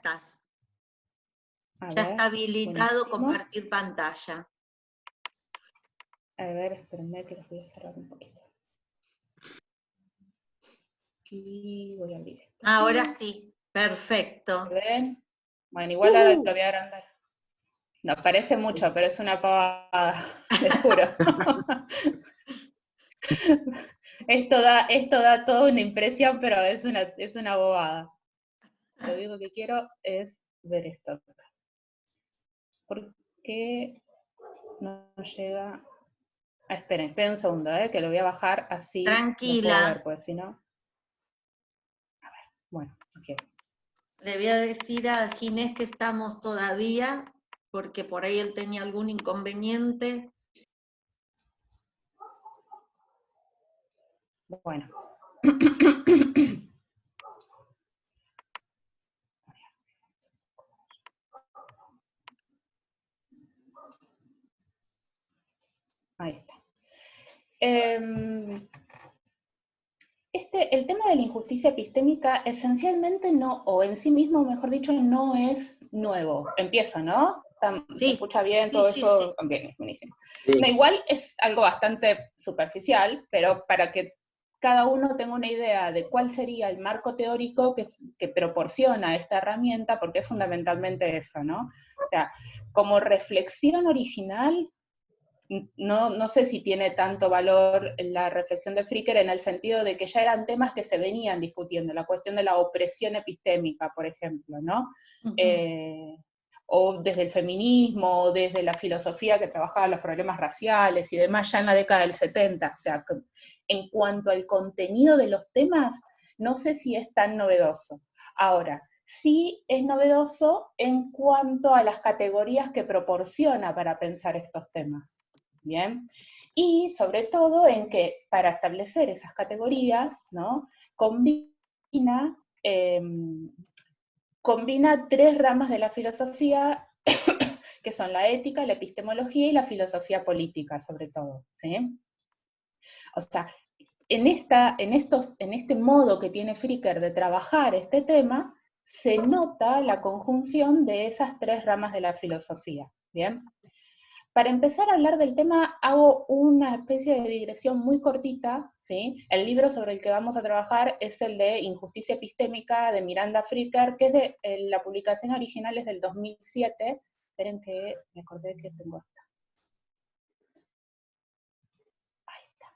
estás. A Ya ver, está habilitado buenísimo. compartir pantalla. A ver, espérenme que los voy a cerrar un poquito. Y voy a abrir esto. Ahora sí, perfecto. ¿Se ven? Bueno, igual ahora lo voy a agrandar. No, parece mucho, pero es una pavada, les juro. Esto da toda una impresión, pero es una bobada. Lo único que quiero es ver esto. ¿Por qué no llega? Ah, esperen un segundo, que lo voy a bajar así. Tranquila. Lo puedo ver, pues si no. A ver, bueno, ok. Le voy a decir a Ginés que estamos todavía, porque por ahí él tenía algún inconveniente. Bueno. Ahí está. El tema de la injusticia epistémica esencialmente no, o en sí mismo, mejor dicho, no es nuevo. Empiezo, ¿no? Sí, ¿Se escucha bien sí, todo sí, eso? sí. Bien, buenísimo. Sí. No, igual es algo bastante superficial, pero para que cada uno tenga una idea de cuál sería el marco teórico que proporciona esta herramienta, porque es fundamentalmente eso, ¿no? O sea, como reflexión original, no sé si tiene tanto valor la reflexión de Fricker en el sentido de que ya eran temas que se venían discutiendo, la cuestión de la opresión epistémica, por ejemplo, ¿no? O desde el feminismo, o desde la filosofía que trabajaba los problemas raciales y demás, ya en la década del 70. O sea, en cuanto al contenido de los temas, no sé si es tan novedoso. Ahora, sí es novedoso en cuanto a las categorías que proporciona para pensar estos temas. ¿Bien? Y sobre todo en que para establecer esas categorías, ¿no? Combina tres ramas de la filosofía, que son la ética, la epistemología y la filosofía política, sobre todo, ¿sí? O sea, en este modo que tiene Fricker de trabajar este tema, se nota la conjunción de esas tres ramas de la filosofía, ¿bien? Para empezar a hablar del tema, hago una especie de digresión muy cortita, ¿sí? El libro sobre el que vamos a trabajar es el de Injusticia Epistémica de Miranda Fricker, que es de la publicación original es del 2007. Esperen que me acordé que tengo esta. Ahí está.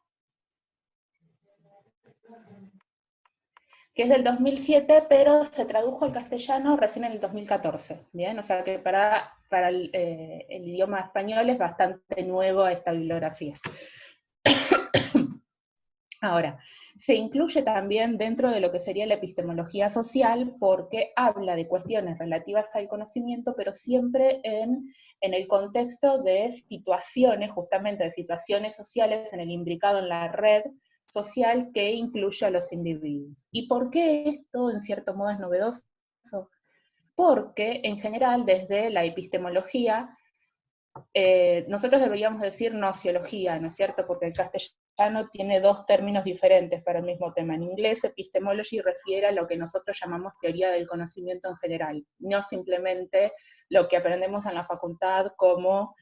Que es del 2007, pero se tradujo al castellano recién en el 2014, ¿bien? O sea que para el idioma español es bastante nuevo esta bibliografía. Ahora, se incluye también dentro de lo que sería la epistemología social porque habla de cuestiones relativas al conocimiento, pero siempre en el contexto de situaciones, justamente de situaciones sociales en el imbricado en la red social que incluye a los individuos. ¿Y por qué esto en cierto modo es novedoso? Porque en general desde la epistemología nosotros deberíamos decir nociología, ¿no es cierto? Porque el castellano tiene dos términos diferentes para el mismo tema. En inglés, epistemology refiere a lo que nosotros llamamos teoría del conocimiento en general, no simplemente lo que aprendemos en la facultad como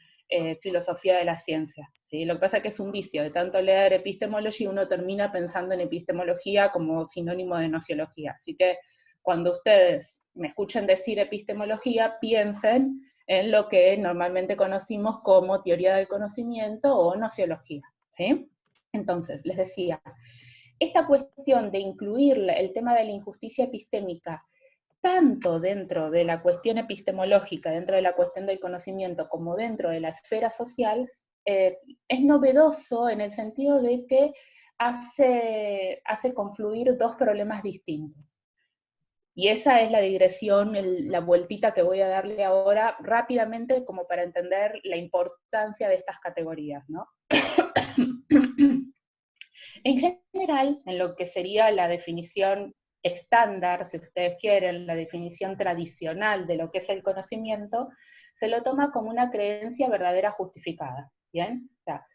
filosofía de la ciencia, ¿sí? Lo que pasa es que es un vicio, de tanto leer epistemology uno termina pensando en epistemología como sinónimo de nociología. Así que cuando ustedes me escuchen decir epistemología, piensen en lo que normalmente conocimos como teoría del conocimiento o nociología, ¿sí? Entonces, les decía, esta cuestión de incluir el tema de la injusticia epistémica tanto dentro de la cuestión epistemológica, dentro de la cuestión del conocimiento, como dentro de la esfera social, es novedoso en el sentido de que hace confluir dos problemas distintos. Y esa es la digresión, la vueltita que voy a darle ahora rápidamente como para entender la importancia de estas categorías, ¿no? En general, en lo que sería la definición estándar, si ustedes quieren, la definición tradicional de lo que es el conocimiento, se lo toma como una creencia verdadera justificada, ¿bien? O sea,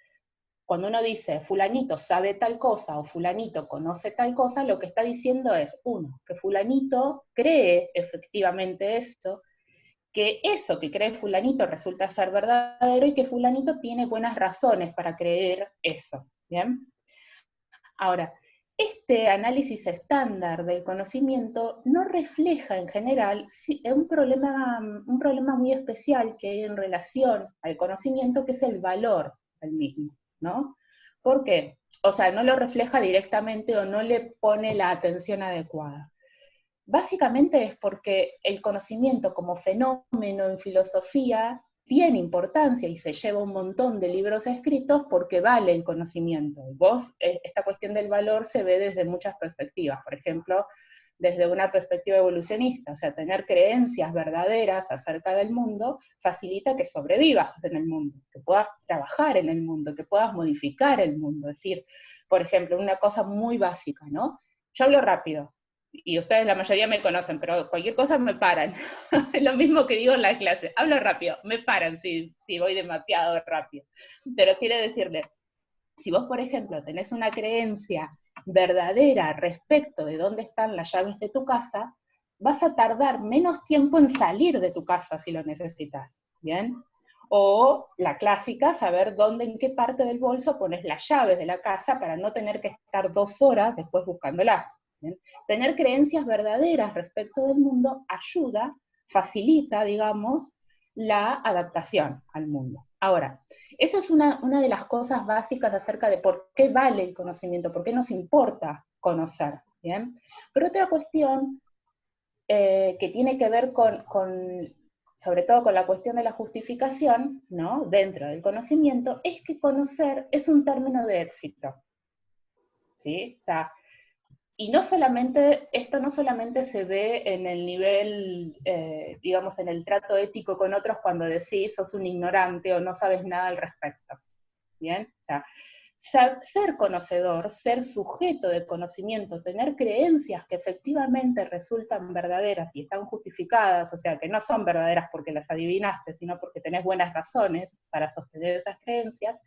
cuando uno dice fulanito sabe tal cosa o fulanito conoce tal cosa, lo que está diciendo es, uno, que fulanito cree efectivamente esto, que eso que cree fulanito resulta ser verdadero y que fulanito tiene buenas razones para creer eso, ¿bien? Ahora, este análisis estándar del conocimiento no refleja en general un problema muy especial que hay en relación al conocimiento, que es el valor del mismo, ¿no? ¿Por qué? O sea, no lo refleja directamente o no le pone la atención adecuada. Básicamente es porque el conocimiento como fenómeno en filosofía tiene importancia y se lleva un montón de libros escritos porque vale el conocimiento. Esta cuestión del valor se ve desde muchas perspectivas. Por ejemplo, desde una perspectiva evolucionista, o sea, tener creencias verdaderas acerca del mundo facilita que sobrevivas en el mundo, que puedas trabajar en el mundo, que puedas modificar el mundo. Es decir, por ejemplo, una cosa muy básica, ¿no? Yo hablo rápido, y ustedes la mayoría me conocen, pero cualquier cosa me paran. Es lo mismo que digo en la clase, hablo rápido, me paran si voy demasiado rápido. Pero quiero decirles, si vos, por ejemplo, tenés una creencia verdadera respecto de dónde están las llaves de tu casa, vas a tardar menos tiempo en salir de tu casa si lo necesitas, ¿bien? O la clásica, saber dónde, en qué parte del bolso pones las llaves de la casa para no tener que estar 2 horas después buscándolas. ¿Bien? Tener creencias verdaderas respecto del mundo ayuda, facilita, digamos, la adaptación al mundo. Ahora, esa es una de las cosas básicas acerca de por qué vale el conocimiento, por qué nos importa conocer, ¿bien? Pero otra cuestión que tiene que ver sobre todo con la cuestión de la justificación, ¿no? Dentro del conocimiento, es que conocer es un término de éxito, ¿sí? O sea, y esto no solamente se ve en el nivel, digamos, en el trato ético con otros cuando decís sos un ignorante o no sabes nada al respecto, ¿bien? O sea, ser conocedor, ser sujeto de conocimiento, tener creencias que efectivamente resultan verdaderas y están justificadas, o sea, que no son verdaderas porque las adivinaste, sino porque tenés buenas razones para sostener esas creencias,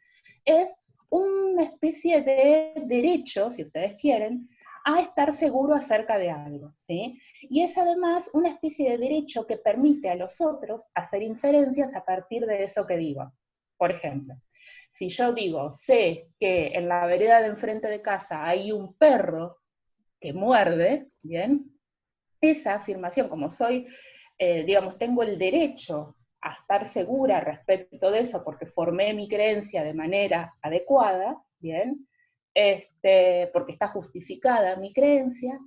es una especie de derecho, si ustedes quieren, a estar seguro acerca de algo, ¿sí? Y es además una especie de derecho que permite a los otros hacer inferencias a partir de eso que digo. Por ejemplo, si yo digo, sé que en la vereda de enfrente de casa hay un perro que muerde, ¿bien? Esa afirmación, como soy, digamos, tengo el derecho a estar segura respecto de eso porque formé mi creencia de manera adecuada, ¿bien? Porque está justificada mi creencia,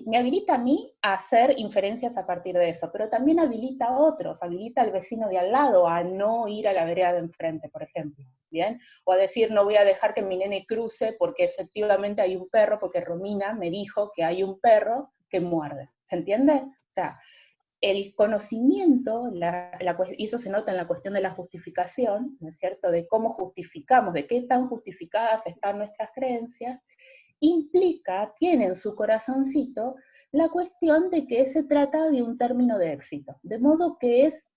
me habilita a mí a hacer inferencias a partir de eso, pero también habilita a otros, habilita al vecino de al lado a no ir a la vereda de enfrente, por ejemplo, ¿bien? O a decir, no voy a dejar que mi nene cruce porque efectivamente hay un perro, porque Romina me dijo que hay un perro que muerde, ¿se entiende? O sea, el conocimiento, y eso se nota en la cuestión de la justificación, ¿no es cierto?, de cómo justificamos, de qué tan justificadas están nuestras creencias, tiene en su corazoncito la cuestión de que se trata de un término de éxito, de modo que es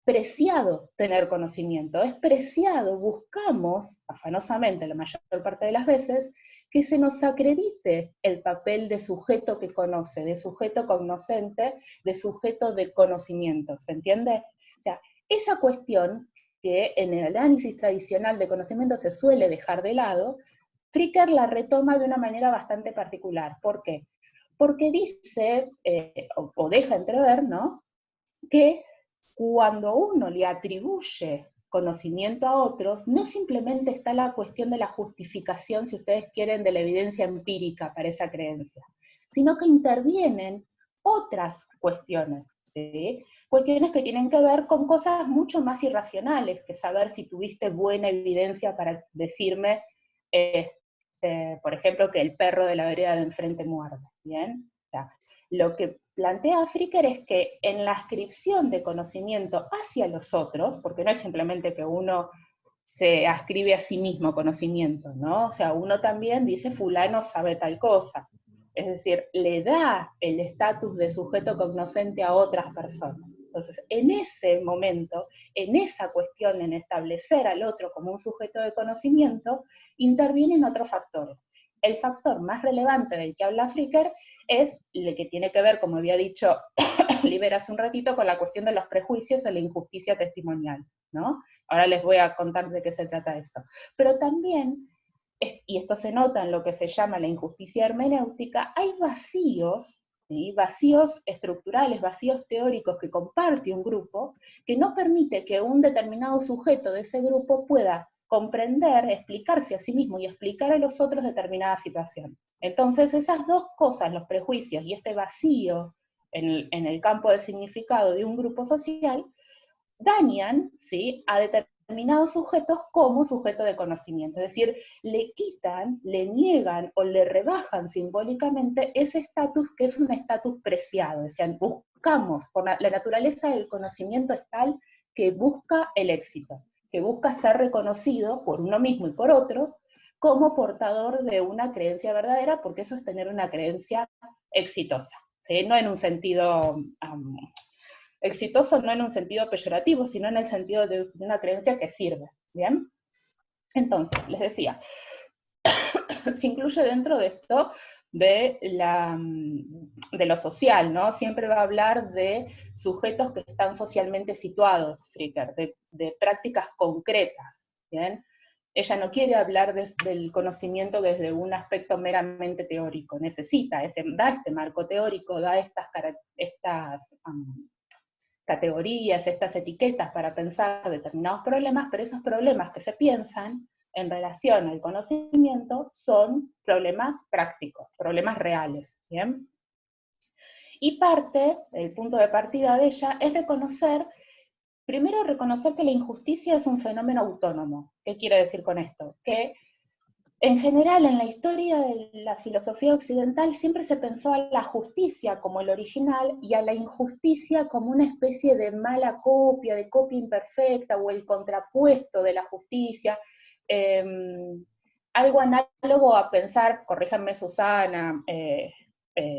preciado tener conocimiento, es preciado, buscamos afanosamente la mayor parte de las veces que se nos acredite el papel de sujeto que conoce, de sujeto cognoscente, de sujeto de conocimiento, ¿se entiende? O sea, esa cuestión que en el análisis tradicional de conocimiento se suele dejar de lado, Fricker la retoma de una manera bastante particular. ¿Por qué? Porque dice, o deja entrever, ¿no?, que cuando uno le atribuye conocimiento a otros, no simplemente está la cuestión de la justificación, si ustedes quieren, de la evidencia empírica para esa creencia, sino que intervienen otras cuestiones, ¿sí? Cuestiones que tienen que ver con cosas mucho más irracionales que saber si tuviste buena evidencia para decirme, por ejemplo, que el perro de la vereda de enfrente muerde, ¿bien? O sea, lo que plantea Fricker es que en la ascripción de conocimiento hacia los otros, porque no es simplemente que uno se ascribe a sí mismo conocimiento, ¿no? O sea, uno también dice fulano sabe tal cosa, Es decir, le da el estatus de sujeto cognoscente a otras personas. Entonces, en ese momento, en esa cuestión, en establecer al otro como un sujeto de conocimiento, intervienen otros factores. El factor más relevante del que habla Fricker es el que tiene que ver, como había dicho Liber hace un ratito, con la cuestión de los prejuicios y la injusticia testimonial, ¿no? Ahora les voy a contar de qué se trata eso. Pero también, y esto se nota en lo que se llama la injusticia hermenéutica, hay vacíos, ¿sí? Vacíos estructurales, vacíos teóricos que comparte un grupo, que no permite que un determinado sujeto de ese grupo pueda comprender, explicarse a sí mismo y explicar a los otros determinada situación. Entonces esas dos cosas, los prejuicios y este vacío en el campo del significado de un grupo social, dañan, ¿sí?, a determinados sujetos como sujeto de conocimiento. Es decir, le quitan, le niegan o le rebajan simbólicamente ese estatus que es un estatus preciado. Es decir, buscamos, por la naturaleza del conocimiento es tal que busca el éxito, que busca ser reconocido por uno mismo y por otros como portador de una creencia verdadera, porque eso es tener una creencia exitosa, ¿sí? No en un sentido exitoso, no en un sentido peyorativo, sino en el sentido de una creencia que sirve, ¿bien? Entonces, les decía, se incluye dentro de esto de lo social, ¿no? Siempre va a hablar de sujetos que están socialmente situados, Fricker, de prácticas concretas, ¿bien? Ella no quiere hablar del conocimiento desde un aspecto meramente teórico, necesita, da este marco teórico, da estas categorías, estas etiquetas para pensar determinados problemas, pero esos problemas que se piensan en relación al conocimiento son problemas prácticos, problemas reales, ¿bien? Y el punto de partida de ella es primero reconocer que la injusticia es un fenómeno autónomo. ¿Qué quiere decir con esto? Que en general, en la historia de la filosofía occidental siempre se pensó a la justicia como el original y a la injusticia como una especie de mala copia, de copia imperfecta o el contrapuesto de la justicia. Algo análogo a pensar, corríjanme Susana,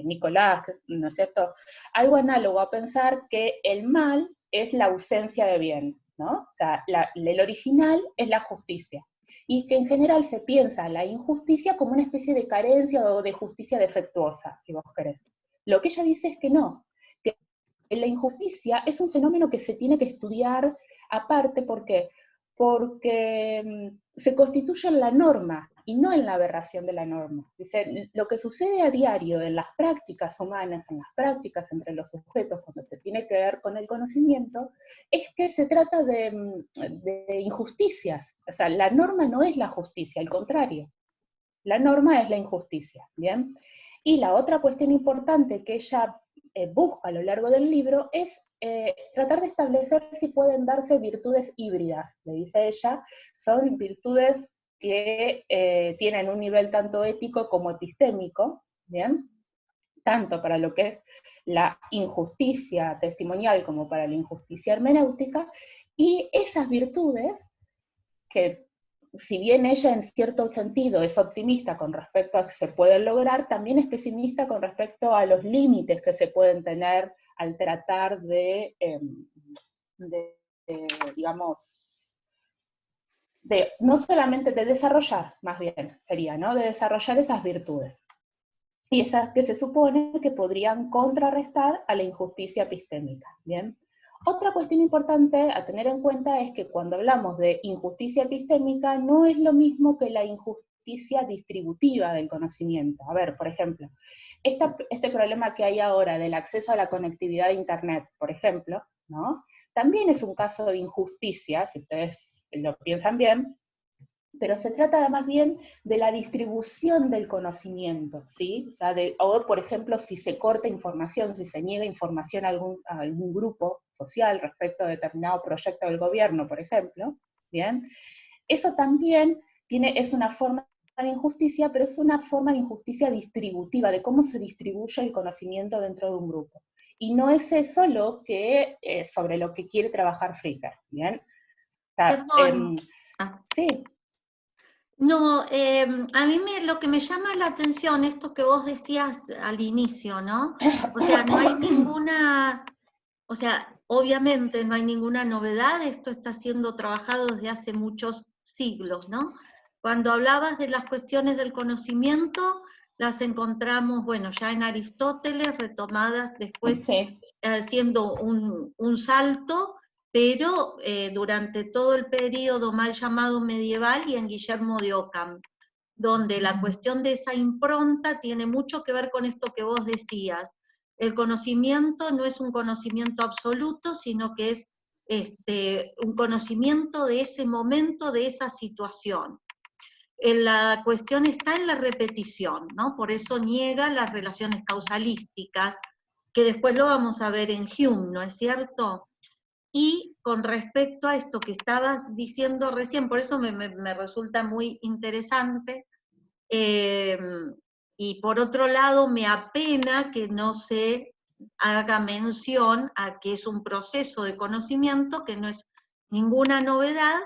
Nicolás, ¿no es cierto? Algo análogo a pensar que el mal es la ausencia de bien, ¿no? O sea, el original es la justicia. Y que en general se piensa la injusticia como una especie de carencia o de justicia defectuosa, si vos querés. Lo que ella dice es que no, que la injusticia es un fenómeno que se tiene que estudiar aparte, ¿por qué? Porque se constituye en la norma y no en la aberración de la norma. Dice, lo que sucede a diario en las prácticas humanas, en las prácticas entre los sujetos, cuando se tiene que ver con el conocimiento, es que se trata de injusticias. O sea, la norma no es la justicia, al contrario. La norma es la injusticia, ¿bien? Y la otra cuestión importante que ella busca a lo largo del libro es tratar de establecer si pueden darse virtudes híbridas, le dice ella, son virtudes que tienen un nivel tanto ético como epistémico, ¿bien? Tanto para lo que es la injusticia testimonial como para la injusticia hermenéutica, y esas virtudes, que si bien ella en cierto sentido es optimista con respecto a que se pueden lograr, también es pesimista con respecto a los límites que se pueden tener al tratar digamos, no solamente de desarrollar, más bien sería, ¿no? De desarrollar esas virtudes. Y esas que se supone que podrían contrarrestar a la injusticia epistémica, ¿bien? Otra cuestión importante a tener en cuenta es que cuando hablamos de injusticia epistémica no es lo mismo que la injusticia distributiva del conocimiento. A ver, por ejemplo, este problema que hay ahora del acceso a la conectividad de Internet, por ejemplo, ¿no? También es un caso de injusticia, si ustedes lo piensan bien, pero se trata más bien de la distribución del conocimiento, ¿sí? O sea, o por ejemplo, si se corta información, si se niega información a algún grupo social respecto a determinado proyecto del gobierno, por ejemplo, ¿bien? Eso también es una forma de injusticia, pero es una forma de injusticia distributiva, de cómo se distribuye el conocimiento dentro de un grupo. Y no es eso sobre lo que quiere trabajar Fricker, ¿bien? Perdón. Sí. No, a mí lo que me llama la atención, esto que vos decías al inicio, ¿no? O sea, no hay ninguna, o sea, obviamente no hay ninguna novedad, esto está siendo trabajado desde hace muchos siglos, ¿no? Cuando hablabas de las cuestiones del conocimiento, las encontramos, bueno, ya en Aristóteles, retomadas después Sí. haciendo un salto, pero durante todo el periodo mal llamado medieval y en Guillermo de Ockham, donde la cuestión de esa impronta tiene mucho que ver con esto que vos decías. El conocimiento no es un conocimiento absoluto, sino que es un conocimiento de ese momento, de esa situación. La cuestión está en la repetición, ¿no? Por eso niega las relaciones causalísticas, que después lo vamos a ver en Hume, ¿no es cierto? Y con respecto a esto que estabas diciendo recién, por eso me resulta muy interesante, y por otro lado me apena que no se haga mención a que es un proceso de conocimiento que no es ninguna novedad,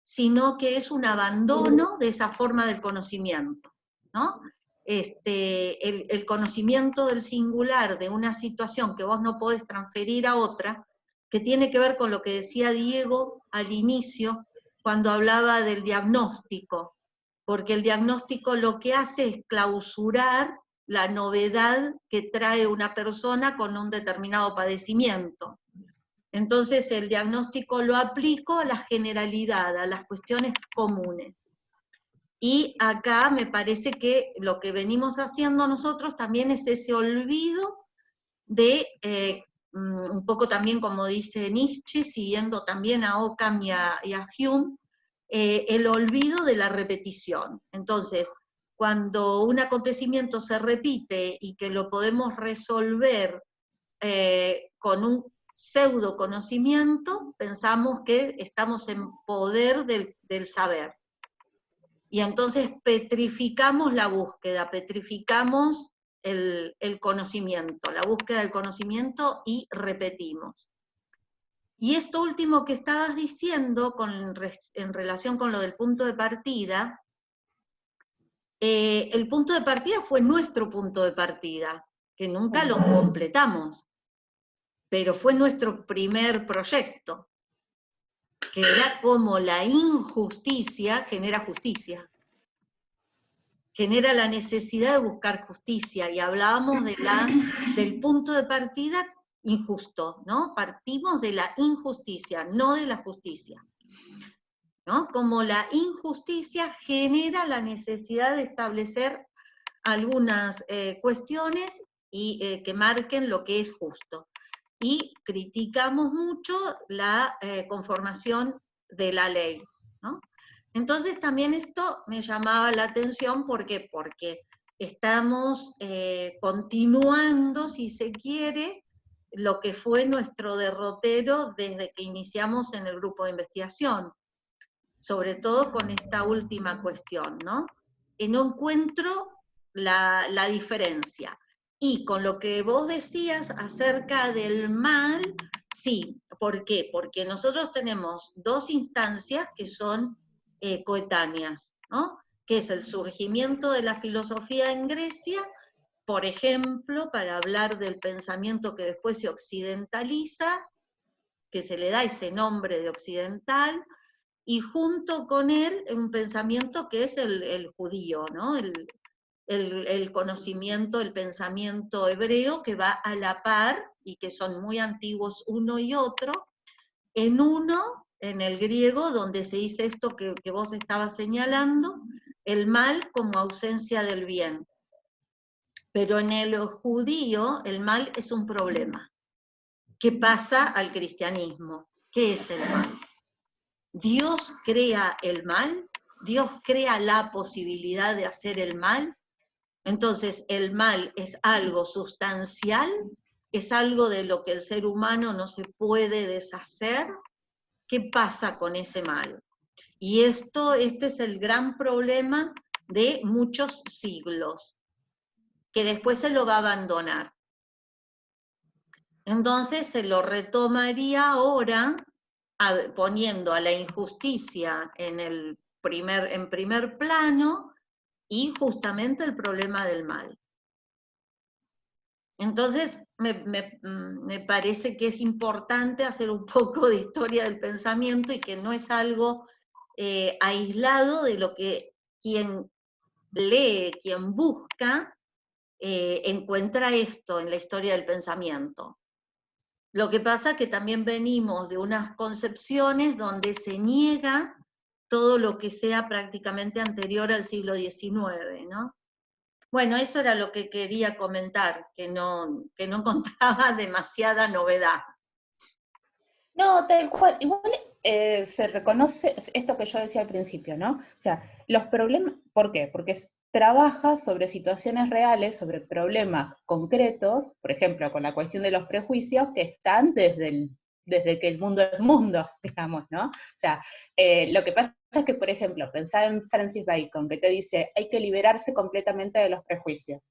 sino que es un abandono de esa forma del conocimiento, ¿no? El conocimiento del singular de una situación que vos no podés transferir a otra, que tiene que ver con lo que decía Diego al inicio, cuando hablaba del diagnóstico, porque el diagnóstico lo que hace es clausurar la novedad que trae una persona con un determinado padecimiento. Entonces el diagnóstico lo aplico a la generalidad, a las cuestiones comunes. Y acá me parece que lo que venimos haciendo nosotros también es ese olvido de, un poco también como dice Nietzsche, siguiendo también a Ockham y a Hume, el olvido de la repetición. Entonces, cuando un acontecimiento se repite y que lo podemos resolver con un pseudo conocimiento, pensamos que estamos en poder del saber. Y entonces petrificamos la búsqueda, petrificamos el conocimiento, la búsqueda del conocimiento y repetimos. Y esto último que estabas diciendo en relación con lo del punto de partida, el punto de partida fue nuestro punto de partida, que nunca lo completamos, pero fue nuestro primer proyecto, que era cómo la injusticia genera justicia. Genera la necesidad de buscar justicia, y hablábamos del punto de partida injusto, ¿no? Partimos de la injusticia, no de la justicia, ¿no? Como la injusticia genera la necesidad de establecer algunas cuestiones y que marquen lo que es justo. Y criticamos mucho la conformación de la ley, ¿no? Entonces también esto me llamaba la atención, ¿por qué? Porque estamos continuando, si se quiere, lo que fue nuestro derrotero desde que iniciamos en el grupo de investigación, sobre todo con esta última cuestión, ¿no? No encuentro la diferencia. Y con lo que vos decías acerca del mal, sí, ¿por qué? Porque nosotros tenemos dos instancias que son coetáneas, ¿no? Que es el surgimiento de la filosofía en Grecia, por ejemplo, para hablar del pensamiento que después se occidentaliza, que se le da ese nombre de occidental, y junto con él un pensamiento que es el judío, ¿no? El conocimiento, el pensamiento hebreo que va a la par y que son muy antiguos uno y otro. En uno, en el griego, donde se dice esto que vos estabas señalando, el mal como ausencia del bien. Pero en el judío, el mal es un problema. ¿Qué pasa al cristianismo? ¿Qué es el mal? ¿Dios crea el mal? ¿Dios crea la posibilidad de hacer el mal? Entonces, el mal es algo sustancial, es algo de lo que el ser humano no se puede deshacer. ¿Qué pasa con ese mal? Y este es el gran problema de muchos siglos, que después se lo va a abandonar. Entonces se lo retomaría ahora poniendo a la injusticia en el en primer plano, y justamente el problema del mal. Entonces, me parece que es importante hacer un poco de historia del pensamiento y que no es algo aislado de lo que quien lee, quien busca, encuentra esto en la historia del pensamiento. Lo que pasa es que también venimos de unas concepciones donde se niega todo lo que sea prácticamente anterior al siglo XIX, ¿no? Bueno, eso era lo que quería comentar, que no encontraba demasiada novedad. No, tal cual. Igual se reconoce esto que yo decía al principio, ¿no? O sea, los problemas, ¿por qué? Porque trabaja sobre situaciones reales, sobre problemas concretos, por ejemplo, con la cuestión de los prejuicios que están desde que el mundo es mundo, digamos, ¿no? O sea, lo que pasa es que, por ejemplo, pensá en Francis Bacon, que te dice, hay que liberarse completamente de los prejuicios,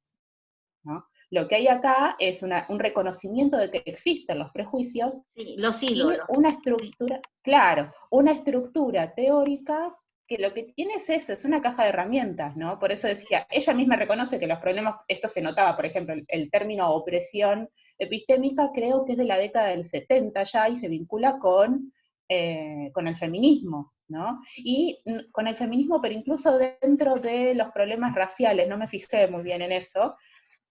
¿no? Lo que hay acá es un reconocimiento de que existen los prejuicios, sí, los y ídolos, una estructura, sí, claro, una estructura teórica que lo que tiene es eso, es una caja de herramientas, ¿no? Por eso decía, ella misma reconoce que los problemas, esto se notaba, por ejemplo, el término opresión epistémica creo que es de la década del 70 ya, y se vincula con el feminismo, ¿no? Y con el feminismo, pero incluso dentro de los problemas raciales, no me fijé muy bien en eso,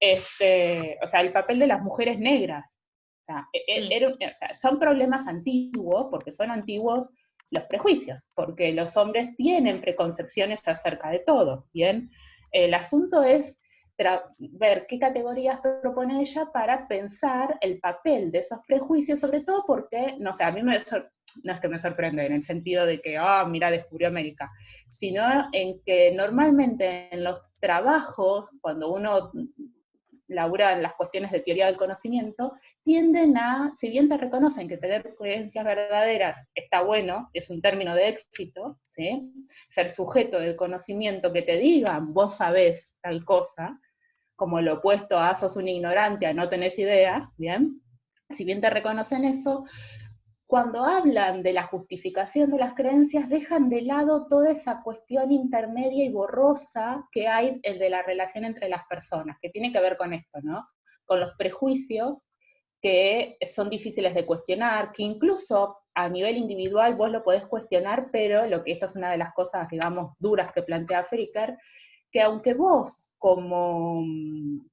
o sea, el papel de las mujeres negras. O sea, sí. o sea, son problemas antiguos, porque son antiguos los prejuicios, porque los hombres tienen preconcepciones acerca de todo, ¿bien? El asunto es ver qué categorías propone ella para pensar el papel de esos prejuicios, sobre todo porque, no sé, a mí no es que me sorprende en el sentido de que, mira, descubrió América, sino en que normalmente en los trabajos, cuando uno labura en las cuestiones de teoría del conocimiento, tienden a, si bien te reconocen que tener creencias verdaderas está bueno, es un término de éxito, ¿sí? Ser sujeto del conocimiento, que te digan, vos sabés tal cosa, como lo opuesto a sos un ignorante, a no tenés idea, ¿bien? Si bien te reconocen eso, cuando hablan de la justificación de las creencias, dejan de lado toda esa cuestión intermedia y borrosa que hay de la relación entre las personas, que tiene que ver con esto, ¿no? Con los prejuicios que son difíciles de cuestionar, que incluso a nivel individual vos lo podés cuestionar, pero esto es una de las cosas, digamos, duras que plantea Fricker, que aunque vos como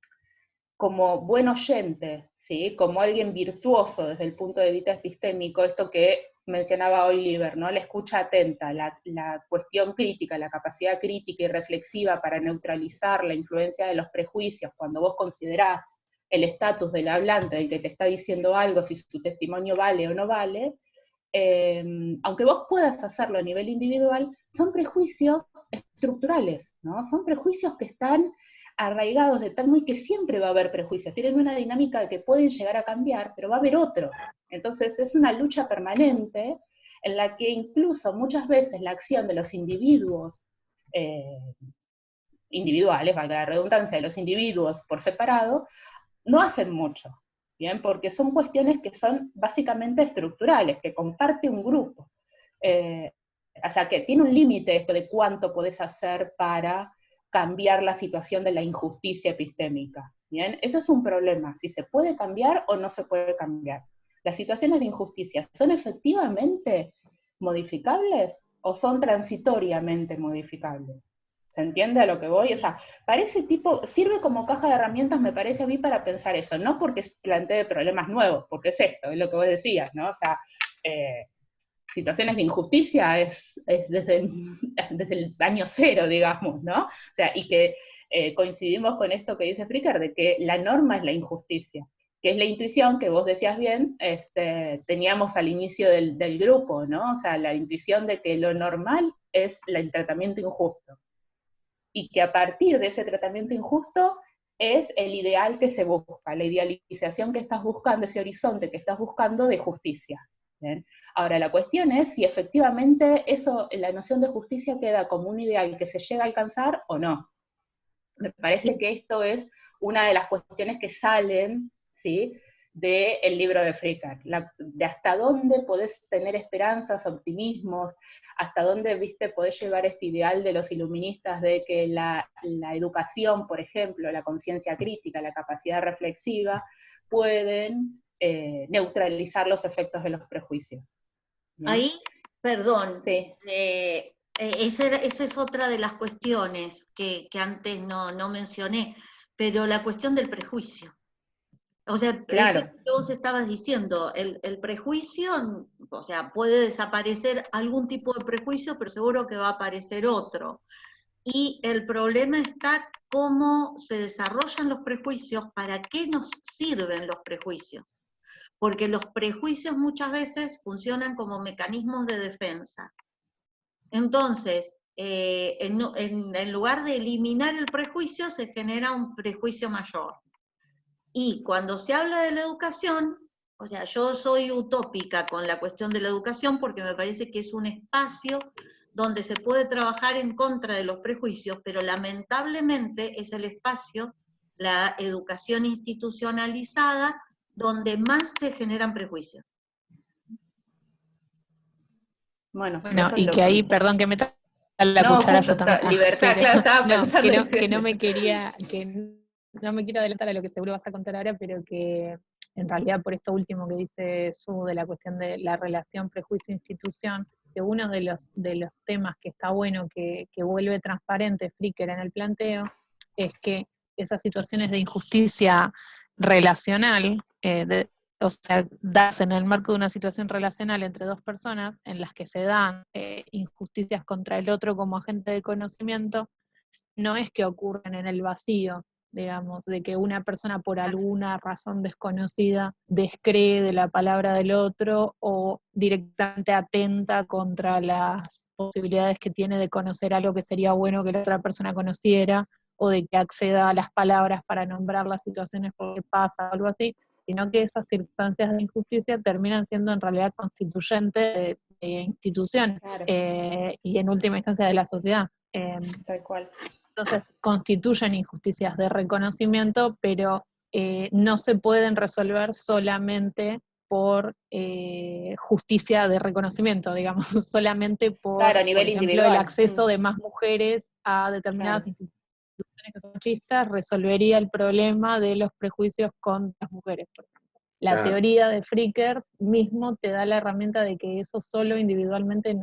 buen oyente, ¿sí? Como alguien virtuoso desde el punto de vista epistémico, esto que mencionaba hoy Liber, ¿no? La escucha atenta, la cuestión crítica, la capacidad crítica y reflexiva para neutralizar la influencia de los prejuicios, cuando vos considerás el estatus del hablante, del que te está diciendo algo, si su testimonio vale o no vale, aunque vos puedas hacerlo a nivel individual, son prejuicios estructurales, ¿no? Son prejuicios que están arraigados de tal modo que siempre va a haber prejuicios, tienen una dinámica que pueden llegar a cambiar, pero va a haber otros. Entonces es una lucha permanente en la que incluso muchas veces la acción de los individuos individuales, valga la redundancia, de los individuos por separado, no hacen mucho, ¿bien? Porque son cuestiones que son básicamente estructurales, que comparte un grupo. O sea, que tiene un límite esto de cuánto podés hacer para cambiar la situación de la injusticia epistémica, ¿bien? Eso es un problema, si se puede cambiar o no se puede cambiar. ¿Las situaciones de injusticia son efectivamente modificables o son transitoriamente modificables? ¿Se entiende a lo que voy? O sea, parece sirve como caja de herramientas, me parece a mí, para pensar eso, no porque plantee problemas nuevos, porque es esto, es lo que vos decías, ¿no? O sea, situaciones de injusticia es desde el año cero, digamos, ¿no? O sea, y que coincidimos con esto que dice Fricker, de que la norma es la injusticia, que es la intuición que vos decías bien, teníamos al inicio del grupo, ¿no? O sea, la intuición de que lo normal es el tratamiento injusto, y que a partir de ese tratamiento injusto es el ideal que se busca, la idealización que estás buscando, ese horizonte que estás buscando de justicia. ¿Bien? Ahora, la cuestión es si efectivamente la noción de justicia queda como un ideal que se llega a alcanzar o no. Me parece que esto es una de las cuestiones que salen, ¿sí?, del libro de Fricker, de hasta dónde podés tener esperanzas, optimismos, hasta dónde, viste, podés llevar este ideal de los iluministas de que la educación, por ejemplo, la conciencia crítica, la capacidad reflexiva, pueden neutralizar los efectos de los prejuicios. ¿No? Ahí, perdón, sí. Esa es otra de las cuestiones que antes no mencioné, pero la cuestión del prejuicio. O sea, claro. eso que vos estabas diciendo, el prejuicio, o sea, puede desaparecer algún tipo de prejuicio, pero seguro que va a aparecer otro. Y el problema está cómo se desarrollan los prejuicios, para qué nos sirven los prejuicios. Porque los prejuicios muchas veces funcionan como mecanismos de defensa. Entonces, en lugar de eliminar el prejuicio, se genera un prejuicio mayor. Y cuando se habla de la educación, o sea, yo soy utópica con la cuestión de la educación porque me parece que es un espacio donde se puede trabajar en contra de los prejuicios, pero lamentablemente es el espacio, la educación institucionalizada, donde más se generan prejuicios. Bueno, y que ahí, perdón que me toque la cuchara yo también. Libertad, pero, claro, estaba pensando que no me quiero adelantar a lo que seguro vas a contar ahora, pero que en realidad por esto último que dice Su, de la cuestión de la relación prejuicio-institución, que uno de los temas que está bueno, que vuelve transparente Fricker en el planteo, es que esas situaciones de injusticia relacional, o sea, darse en el marco de una situación relacional entre dos personas en las que se dan injusticias contra el otro como agente de conocimiento, no es que ocurren en el vacío, digamos, de que una persona por alguna razón desconocida descree de la palabra del otro o directamente atenta contra las posibilidades que tiene de conocer algo que sería bueno que la otra persona conociera, o de que acceda a las palabras para nombrar las situaciones por qué pasa, o algo así, sino que esas circunstancias de injusticia terminan siendo en realidad constituyentes de instituciones, claro. Y en última instancia de la sociedad. Tal cual. Entonces constituyen injusticias de reconocimiento, pero no se pueden resolver solamente por justicia de reconocimiento, digamos, solamente por, claro, a nivel por ejemplo, individual. el acceso de más mujeres a determinadas instituciones que son machistas resolvería el problema de los prejuicios contra las mujeres, por ejemplo. La teoría de Fricker mismo te da la herramienta de que eso solo individualmente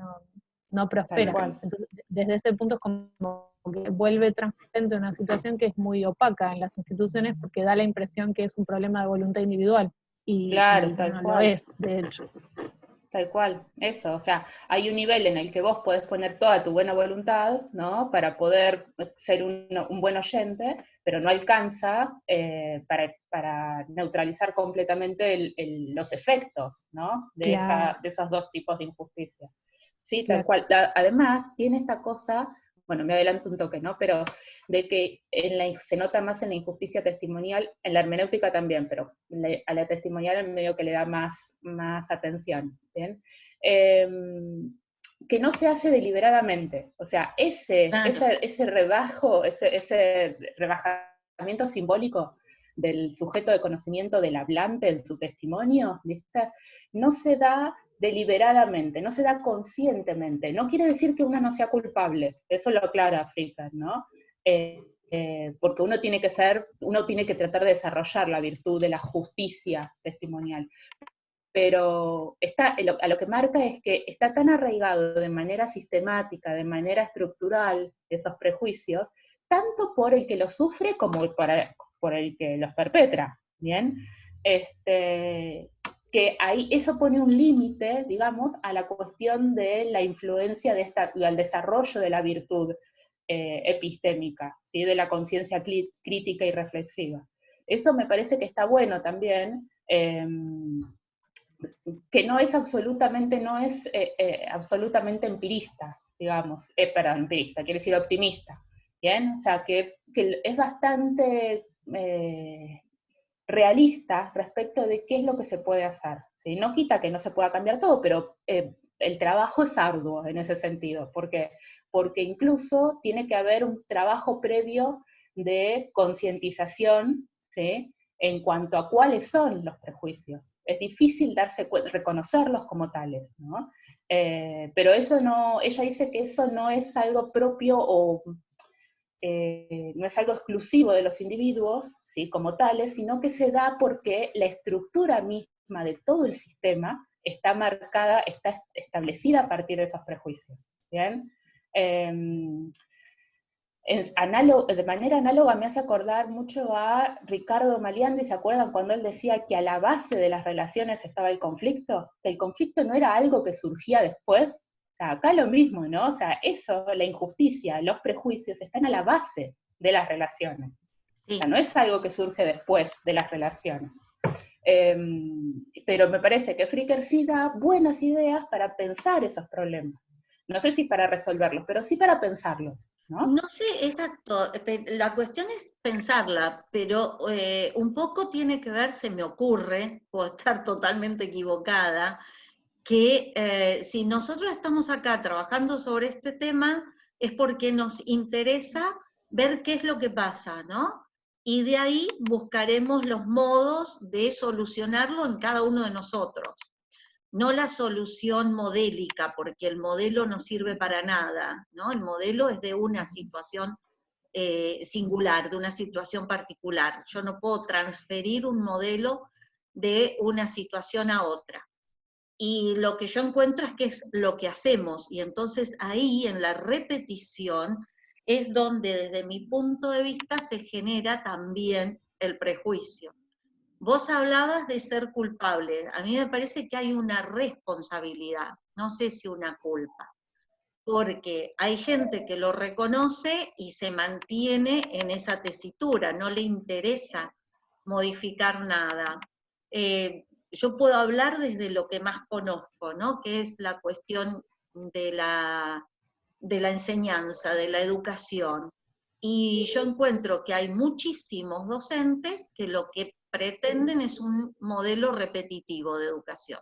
no prospera. Entonces, desde ese punto es como que vuelve transparente una situación que es muy opaca en las instituciones porque da la impresión que es un problema de voluntad individual. Y tal no cual. lo es, de hecho. Tal cual, eso, o sea, hay un nivel en el que vos podés poner toda tu buena voluntad, ¿no? Para poder ser un buen oyente, pero no alcanza para neutralizar completamente los efectos, ¿no? De esos dos tipos de injusticia. Sí, tal cual. Además, tiene esta cosa, bueno, me adelanto un toque, ¿no? Pero de que se nota más en la injusticia testimonial, en la hermenéutica también, pero a la testimonial en medio que le da más atención, ¿bien? Que no se hace deliberadamente, o sea, ese rebajamiento simbólico del sujeto de conocimiento del hablante en su testimonio, ¿viste? No se da deliberadamente, no se da conscientemente. No quiere decir que uno no sea culpable, eso lo aclara Fricker, ¿no? Porque uno tiene que tratar de desarrollar la virtud de la justicia testimonial. Pero a lo que marca es que está tan arraigado de manera sistemática, de manera estructural, esos prejuicios, tanto por el que los sufre como por el que los perpetra, ¿bien? Que ahí eso pone un límite, digamos, a la cuestión de la influencia al desarrollo de la virtud epistémica, ¿sí? De la conciencia crítica y reflexiva. Eso me parece que está bueno también, que no es absolutamente empirista, digamos, empirista, quiere decir optimista, ¿bien? O sea, que es bastante realista respecto de qué es lo que se puede hacer, ¿sí? No quita que no se pueda cambiar todo, pero el trabajo es arduo en ese sentido, porque incluso tiene que haber un trabajo previo de concientización, ¿sí? en cuanto a cuáles son los prejuicios. Es difícil reconocerlos como tales, ¿no? Pero eso no, ella dice que eso no es algo propio o no es algo exclusivo de los individuos, ¿sí? Como tales, sino que se da porque la estructura misma de todo el sistema está marcada, está establecida a partir de esos prejuicios, ¿bien? De manera análoga me hace acordar mucho a Ricardo Maliandi, ¿se acuerdan cuando él decía que a la base de las relaciones estaba el conflicto? Que el conflicto no era algo que surgía después. O sea, acá lo mismo, ¿no? O sea, eso, la injusticia, los prejuicios, están a la base de las relaciones. Sí. O sea, no es algo que surge después de las relaciones. Pero me parece que Fricker sí da buenas ideas para pensar esos problemas. No sé si para resolverlos, pero sí para pensarlos, ¿no? No sé, exacto. La cuestión es pensarla, pero un poco tiene que ver, se me ocurre, puedo estar totalmente equivocada, que si nosotros estamos acá trabajando sobre este tema, es porque nos interesa ver qué es lo que pasa, ¿no? Y de ahí buscaremos los modos de solucionarlo en cada uno de nosotros. No la solución modélica, porque el modelo no sirve para nada, ¿no? El modelo es de una situación singular, de una situación particular. Yo no puedo transferir un modelo de una situación a otra. Y lo que yo encuentro es que es lo que hacemos, y entonces ahí, en la repetición, es donde desde mi punto de vista se genera también el prejuicio. Vos hablabas de ser culpable, a mí me parece que hay una responsabilidad, no sé si una culpa, porque hay gente que lo reconoce y se mantiene en esa tesitura, no le interesa modificar nada. Yo puedo hablar desde lo que más conozco, ¿no? Que es la cuestión de la enseñanza, de la educación. Y yo encuentro que hay muchísimos docentes que lo que pretenden es un modelo repetitivo de educación.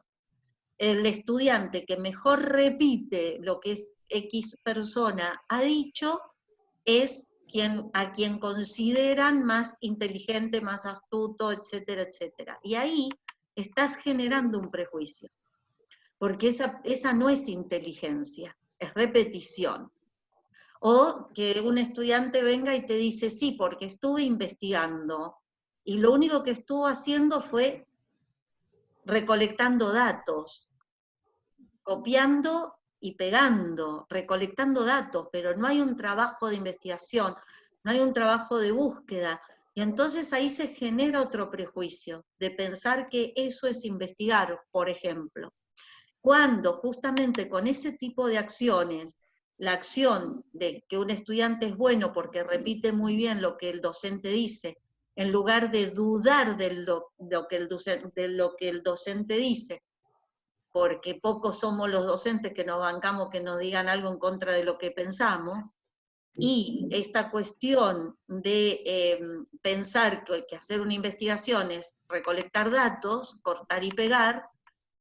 El estudiante que mejor repite lo que es X persona ha dicho es a quien consideran más inteligente, más astuto, etcétera, etcétera. Y ahí estás generando un prejuicio, porque esa no es inteligencia, es repetición. O que un estudiante venga y te dice, sí, porque estuve investigando, y lo único que estuvo haciendo fue recolectando datos, copiando y pegando, recolectando datos, pero no hay un trabajo de investigación, no hay un trabajo de búsqueda, y entonces ahí se genera otro prejuicio, de pensar que eso es investigar, por ejemplo. Cuando justamente con ese tipo de acciones, la acción de que un estudiante es bueno porque repite muy bien lo que el docente dice, en lugar de dudar de lo que el docente dice, porque pocos somos los docentes que nos bancamos que nos digan algo en contra de lo que pensamos, y esta cuestión de pensar que hacer una investigación es recolectar datos, cortar y pegar.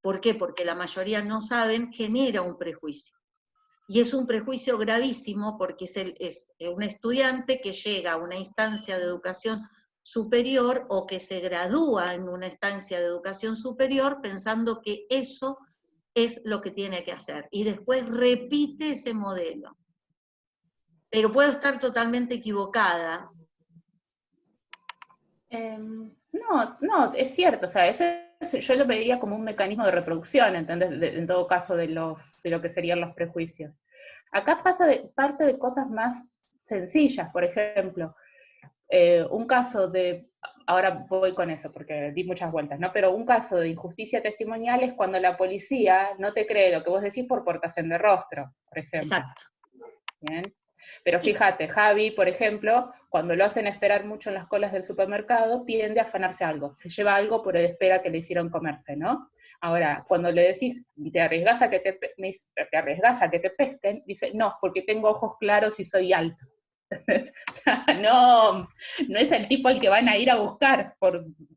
¿Por qué? Porque la mayoría no saben, genera un prejuicio. Y es un prejuicio gravísimo porque es un estudiante que llega a una instancia de educación superior o que se gradúa en una instancia de educación superior pensando que eso es lo que tiene que hacer. Y después repite ese modelo. Pero puedo estar totalmente equivocada. No, es cierto, o sea, yo lo vería como un mecanismo de reproducción, ¿entendés? En todo caso, de lo que serían los prejuicios. Acá parte de cosas más sencillas, por ejemplo, un caso de, ahora voy con eso porque di muchas vueltas, ¿no? Pero un caso de injusticia testimonial es cuando la policía no te cree lo que vos decís por portación de rostro, por ejemplo. Exacto. Bien. Pero fíjate, Javi, por ejemplo, cuando lo hacen esperar mucho en las colas del supermercado, tiende a afanarse algo. Se lleva algo por espera que le hicieron comerse, ¿no? Ahora, cuando le decís, te arriesgás a que te pesquen, dice, no, porque tengo ojos claros y soy alto. No, no es el tipo al que van a ir a buscar,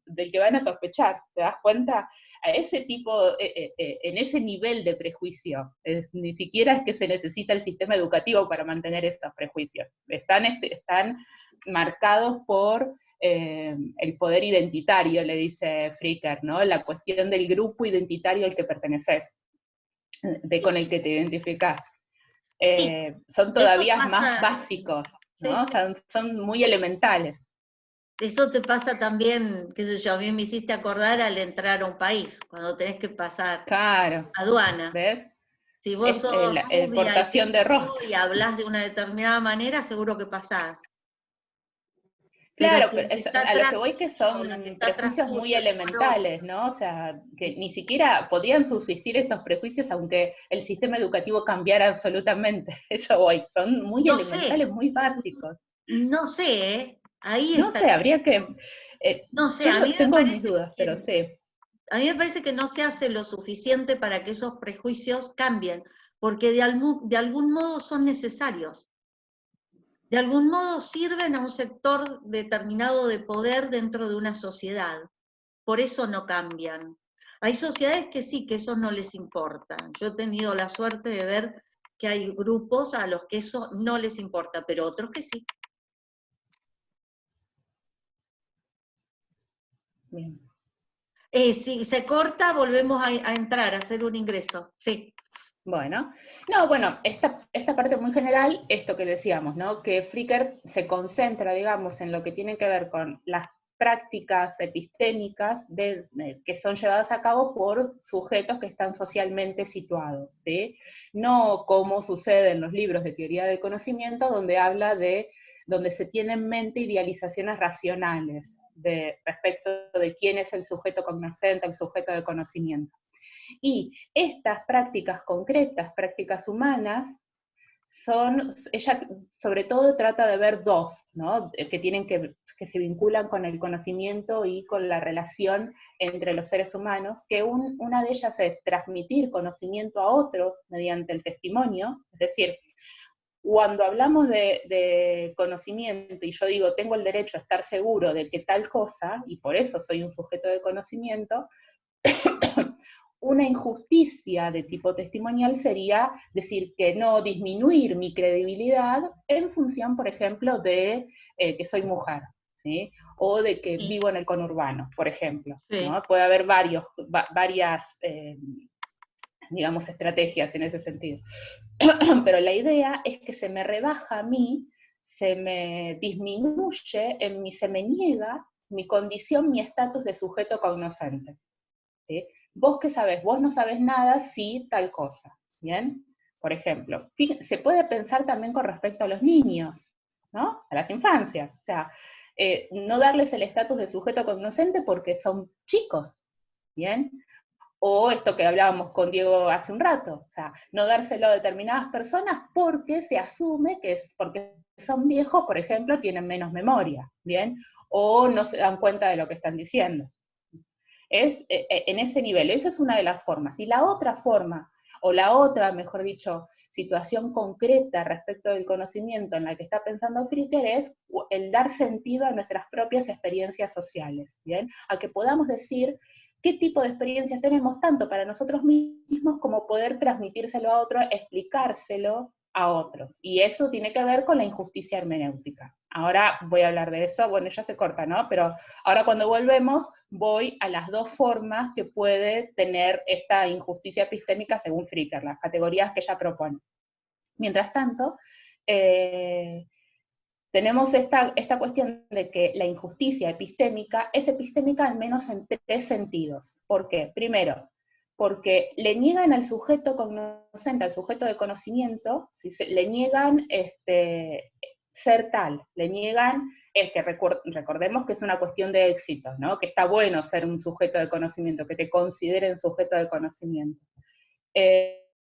del que van a sospechar, ¿te das cuenta? A ese tipo, en ese nivel de prejuicio, ni siquiera es que se necesita el sistema educativo para mantener estos prejuicios, están marcados por el poder identitario, le dice Fricker, ¿no? La cuestión del grupo identitario al que perteneces, con el que te identificás. Son todavía más básicos, ¿no? Sí. Son muy elementales. Eso te pasa también, qué sé yo, a mí me hiciste acordar al entrar a un país, cuando tenés que pasar aduana. ¿Ves? Si vos sos la rubia portación de rostro. y hablas de una determinada manera, seguro que pasás. Claro, si pero a lo que voy que son prejuicios muy elementales, ¿no? O sea, que ni siquiera podrían subsistir estos prejuicios aunque el sistema educativo cambiara absolutamente. Eso voy, son muy elementales, muy básicos. No sé, ¿eh? Ahí no está. sé, habría que... no sé, yo tengo mis dudas, pero sí. A mí me parece que no se hace lo suficiente para que esos prejuicios cambien, porque de algún modo son necesarios. De algún modo sirven a un sector determinado de poder dentro de una sociedad. Por eso no cambian. Hay sociedades que sí, que eso no les importa. Yo he tenido la suerte de ver que hay grupos a los que eso no les importa, pero otros que sí. Bien. Si se corta, volvemos a entrar, a hacer un ingreso. Sí. Bueno, esta parte muy general, esto que decíamos, ¿no? Que Fricker se concentra, digamos, en lo que tiene que ver con las prácticas epistémicas que son llevadas a cabo por sujetos que están socialmente situados, ¿sí? No como sucede en los libros de teoría del conocimiento, donde se tienen en mente idealizaciones racionales respecto de quién es el sujeto cognoscente, el sujeto de conocimiento. Y estas prácticas concretas, prácticas humanas, ella sobre todo trata de ver dos, ¿no? que se vinculan con el conocimiento y con la relación entre los seres humanos, que una de ellas es transmitir conocimiento a otros mediante el testimonio, es decir, cuando hablamos de conocimiento, y yo digo, tengo el derecho a estar seguro de que tal cosa, y por eso soy un sujeto de conocimiento, una injusticia de tipo testimonial sería decir que no disminuir mi credibilidad en función, por ejemplo, de que soy mujer, ¿sí? O de que vivo en el conurbano, por ejemplo, Sí. ¿no? Puede haber varias, digamos, estrategias en ese sentido. Pero la idea es que se me rebaja a mí, se me disminuye, se me niega mi condición, mi estatus de sujeto cognoscente, ¿sí? ¿Vos qué sabés? Vos no sabés nada si tal cosa, ¿bien? Por ejemplo, se puede pensar también con respecto a los niños, ¿no? A las infancias, o sea, no darles el estatus de sujeto cognoscente porque son chicos, ¿bien? O esto que hablábamos con Diego hace un rato, o sea, no dárselo a determinadas personas porque se asume que es porque son viejos, por ejemplo, tienen menos memoria, ¿bien? O no se dan cuenta de lo que están diciendo. Es en ese nivel, esa es una de las formas. Y la otra forma, o la otra, mejor dicho, situación concreta respecto del conocimiento en la que está pensando Fricker es el dar sentido a nuestras propias experiencias sociales, ¿bien? A que podamos decir qué tipo de experiencias tenemos, tanto para nosotros mismos como poder transmitírselo a otro, explicárselo a otros. Y eso tiene que ver con la injusticia hermenéutica. Ahora voy a hablar de eso, bueno, ya se corta, ¿no? Pero ahora cuando volvemos voy a las dos formas que puede tener esta injusticia epistémica según Fricker, las categorías que ella propone. Mientras tanto, tenemos esta cuestión de que la injusticia epistémica es epistémica al menos en tres sentidos. ¿Por qué? Primero, porque le niegan al sujeto cognoscente, al sujeto de conocimiento, le niegan ser tal, le niegan, recordemos que es una cuestión de éxito, ¿no? Que está bueno ser un sujeto de conocimiento, que te consideren sujeto de conocimiento.